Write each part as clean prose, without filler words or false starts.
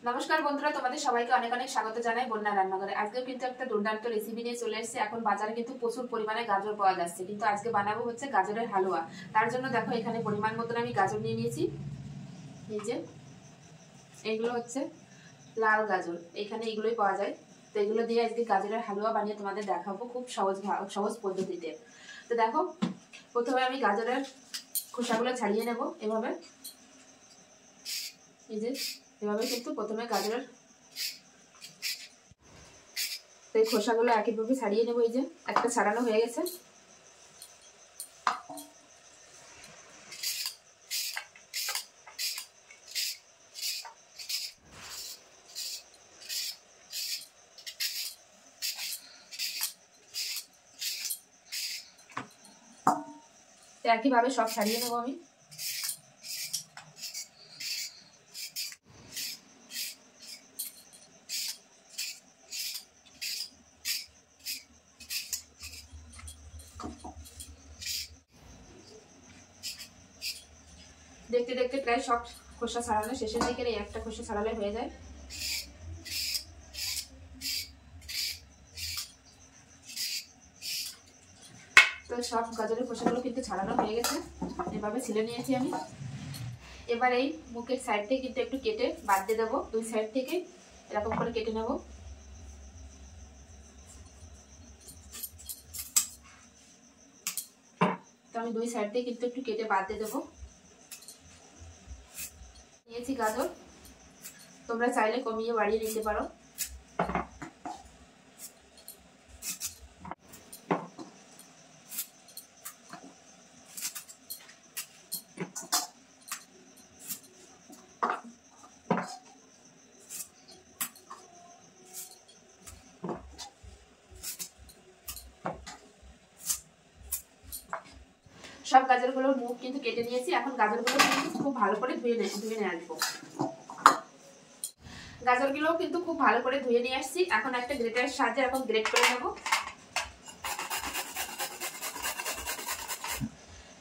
নমস্কার বন্ধুরা, তোমাদের সবাইকে অনেক অনেক স্বাগত জানাই বন্যা রান্নাঘরে। আজকেও কিন্তু একটা দুর্দান্ত রেসিপি নিয়ে চলে এসেছি। এখন বাজারে কিন্তু প্রচুর পরিমাণে গাজর পাওয়া যাচ্ছে, কিন্তু আজকে বানাবো হচ্ছে গাজরের হালুয়া। তার জন্য দেখো এখানে পরিমাণ মতন আমি গাজর নিয়ে নিয়েছি। এই যে এইগুলো হচ্ছে লাল গাজর, এখানে এগুলোই পাওয়া যায়। তো এগুলো দিয়ে আজকে গাজরের হালুয়া বানিয়ে তোমাদের দেখাবো খুব সহজ পদ্ধতিতে। তো দেখো প্রথমে আমি গাজরের খোসাগুলো ছাড়িয়ে নেব এভাবে। এই যে এভাবে কিন্তু প্রথমে গাজরের এই খোসাগুলো একইভাবে ছাড়িয়ে নেব। এই যে একটা ছাড়ানো হয়ে গেছে। একইভাবে সব ছাড়িয়ে নেব আমি। দেখতে দেখতে প্রায় সব খোসা ছাড়ানো শেষের দিকে, এই একটা খোসা ছাড়ালে হয়ে যায়। তো সব গাজরের খোসাগুলো কিন্তু ছাড়ানো হয়ে গেছে, এভাবে ছিলে নিয়েছি আমি। এবার এই মুখের সাইড থেকে কিন্তু একটু কেটে বাদ দিয়ে দেবো, দুই সাইড থেকে এরকম করে কেটে নেব। তো আমি দুই সাইড থেকে কিন্তু একটু কেটে বাদ দিয়ে দেবো। নিয়েছি গাজর, তোমরা চাইলে কমিয়ে বাড়িয়ে নিতে পারো। সব গাজরগুলোর মুখ কিন্তু কেটে নিয়েছি। এখন গাজরগুলো কিন্তু খুব ভালো করে ধুয়ে নিয়ে আসবো। গাজরগুলো কিন্তু খুব ভালো করে ধুয়ে নিয়ে আসছি। এখন একটা গ্রেটারের সাহায্যে এরকম গ্রেট করে নেব।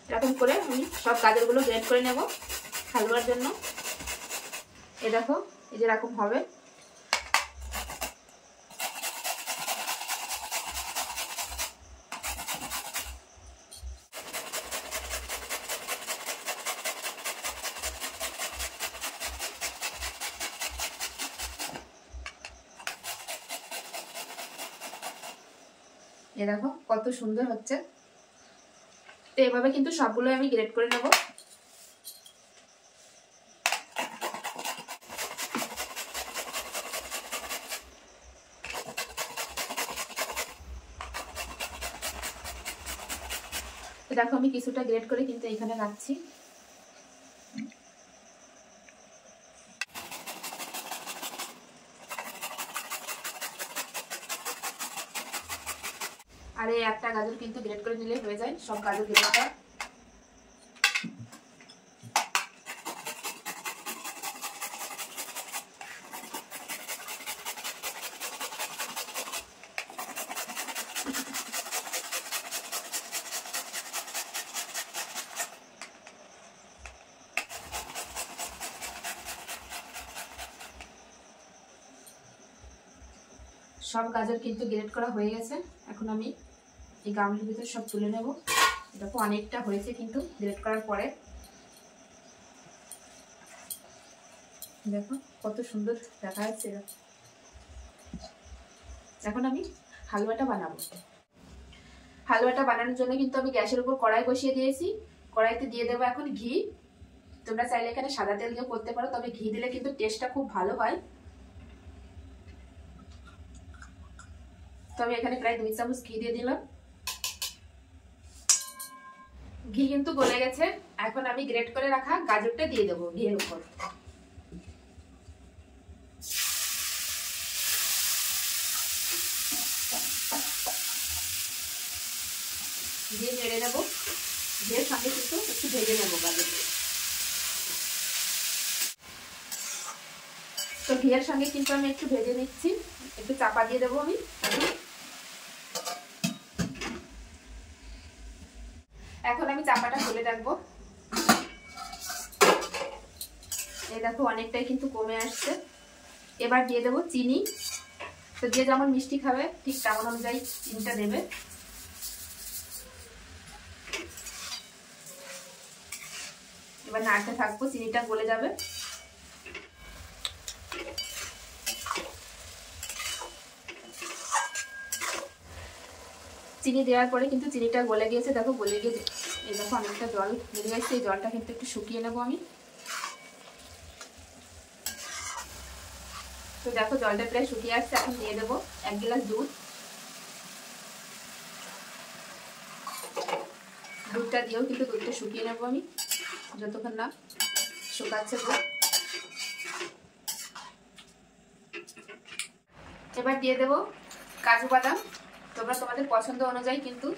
এরকম করে আমি সব গাজরগুলো গ্রেট করে নেব হালুয়ার জন্য। এই দেখো এই যে এরকম হবে। এই দেখো কত সুন্দর হচ্ছে। তো এভাবে কিন্তু সবগুলো আমি গ্রেট করে নেব। দেখো আমি কিছুটা গ্রেট করে কিন্তু এখানে রাখছি। আর এই একটা গাজর কিন্তু গ্রেট করে নিলে হয়ে যায় সব গাজর গ্রেটটা। সব গাজর কিন্তু গ্রেট করা হয়ে গেছে। এখন আমি এই গামলির ভিতরে সব তুলে নেব। দেখো অনেকটা হয়েছে কিন্তু গ্রেট করার পরে। দেখো কত সুন্দর দেখা যাচ্ছে। এখন আমি হালুয়াটা বানাবো। হালুয়াটা বানানোর জন্য কিন্তু আমি গ্যাসের উপর কড়াই বসিয়ে দিয়েছি। কড়াইতে দিয়ে দেবো এখন ঘি। তোমরা চাইলে এখানে সাদা তেল দিয়ে করতে পারো, তবে ঘি দিলে কিন্তু টেস্টটা খুব ভালো হয়। তো আমি এখানে প্রায় 2 চামচ ঘি দিয়ে দিলাম। ঘি কিন্তু গলে গেছে। এখন আমি গ্রেট করে রাখা গাজরটা দিয়ে দেবো ঘিয়ের উপর। দিয়ে নেড়ে নেবো। ঘিয়ের সঙ্গে কিন্তু একটু ভেজে নেবো গাজর। তো ঘিয়ের সঙ্গে কিন্তু আমি একটু ভেজে নিচ্ছি। একটু চাপা দিয়ে দেবো আমি। এখন আমি চাপাটা খুলে রাখবো। এই দেখো অনেকটাই কিন্তু কমে আসছে। এবার দিয়ে দেবো চিনি। তো যে যেমন মিষ্টি খাবে ঠিক তেমন অনুযায়ী চিনিটা দেবে। এবার নাড়তে থাকবো, চিনিটা গলে যাবে। চিনি দেওয়ার পরে কিন্তু চিনিটা গলে গিয়েছে, দেখো গলে গিয়ে এই দেখো অনেকটা জল বেরিয়ে যাচ্ছে। এই জলটা কিন্তু একটু শুকিয়ে নেবো আমি। তো দেখো জলটা প্রায় শুকিয়ে আসছে। এখন দিয়ে দেবো 1 গ্লাস দুধ। দুধটা দিয়েও কিন্তু দুধটা শুকিয়ে নেবো আমি, যতক্ষণ না শুকাচ্ছে দুধ। এবার দিয়ে দেবো কাজু বাদাম। তোমরা তোমাদের পছন্দ অনুযায়ী কিন্তু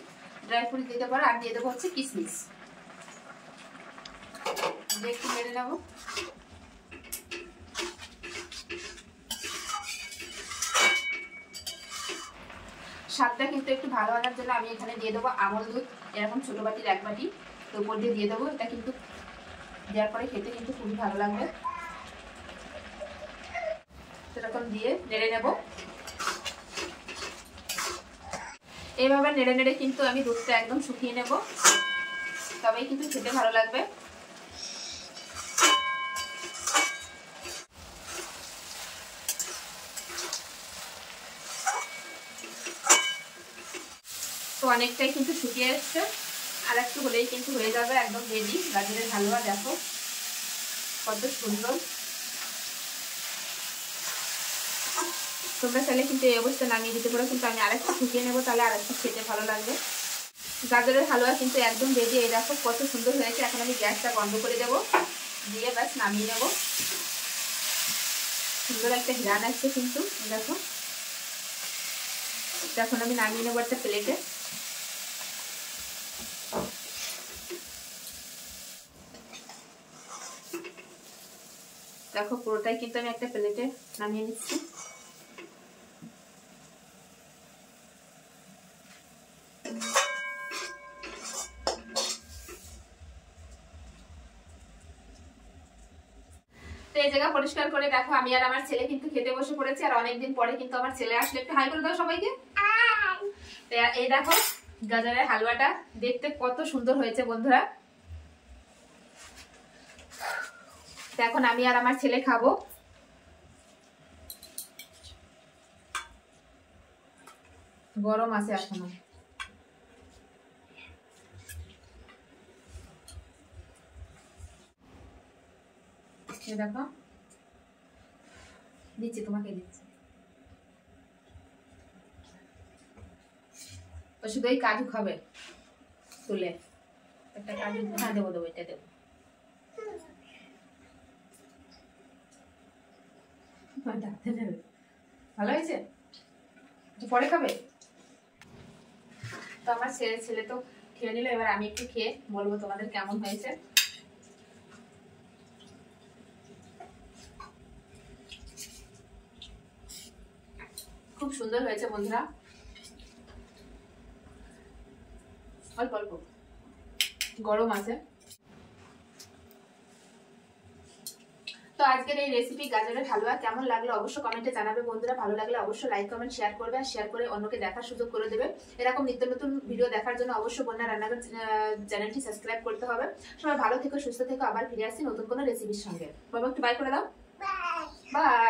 ড্রাই ফ্রুট দিতে পারো। আর দিয়ে দেবো হচ্ছে কিশমিশ। একটু নেড়ে নেবো। স্বাদটা কিন্তু একটু ভালো আনার জন্য আমি এখানে দিয়ে দেবো আমল দুধ, এরকম ছোট বাটির 1 বাটি। তো উপর দিয়ে দেবো। এটা কিন্তু দেওয়ার পরে খেতে কিন্তু খুবই ভালো লাগবে। সেরকম দিয়ে নেড়ে নেব। এইভাবে নেড়ে নেড়ে কিন্তু আমি দুধটা একদম শুকিয়ে নেব, তবেই কিন্তু খেতে ভালো লাগবে। তো অনেকটাই কিন্তু শুকিয়ে এসছে, আর একটু হলেই কিন্তু হয়ে যাবে একদম রেডি গাজরের হালুয়া। দেখো কত সুন্দর। তোমরা চাইলে কিন্তু এই অবস্থা নামিয়ে দিতে পারো, কিন্তু আমি আরেকটু শুকিয়ে নেবো, তাহলে আরেকটু খেতে ভালো লাগবে। গাজরের হালুয়া কিন্তু একদম রেডি। এই দেখো কত সুন্দর হয়েছে। এখন আমি গ্যাসটা বন্ধ করে দেবো, দিয়ে ব্যাস নামিয়ে নেবো। সুন্দর একটা ঘ্রাণ আসছে কিন্তু। দেখো এখন আমি নামিয়ে নেবো একটা প্লেটে। দেখো পুরোটাই কিন্তু আমি একটা প্লেটে নামিয়ে নিচ্ছি। তো এই জায়গা পরিষ্কার করে দেখো আমি আর আমার ছেলে কিন্তু খেতে বসে পড়েছি। আর অনেকদিন পরে কিন্তু আমার ছেলে আসলে, একটু হাই করে দাও সবাইকে। এই দেখো গাজরের হালুয়াটা দেখতে কত সুন্দর হয়েছে বন্ধুরা। তো এখন আমি আর আমার ছেলে খাবো। গরম আছে এখনো। দেখো দিচ্ছি, তোমাকে দিচ্ছি। শুধু এই কাজু খাবে তুলে একটা কাজু। হ্যাঁ দেবো দেবো, এটা দেবো। ভালো হয়েছে, পরে খাবে। তো আমার ছেলে তো খেয়ে নিল। এবার আমি একটু খেয়ে বলবো তোমাদের কেমন হয়েছে। খুব সুন্দর হয়েছে বন্ধুরা, অল্প অল্প গরম আছে। তো আজকের এই রেসিপি গাজরের হালুয়া কেমন লাগলো অবশ্যই কমেন্টে জানাবে বন্ধুরা। ভালো লাগলে অবশ্যই লাইক কমেন্ট শেয়ার করবে, আর শেয়ার করে অন্যকে দেখার সুযোগ করে দেবে। এরকম নিত্য নতুন ভিডিও দেখার জন্য অবশ্যই বন্যা রান্নাঘর চ্যানেলটি সাবস্ক্রাইব করতে হবে। সবাই ভালো থেকো, সুস্থ থেকো। আবার ফিরে আসছি নতুন কোনো রেসিপির সঙ্গে। বাবা একটু বাই করে দাও। বাই।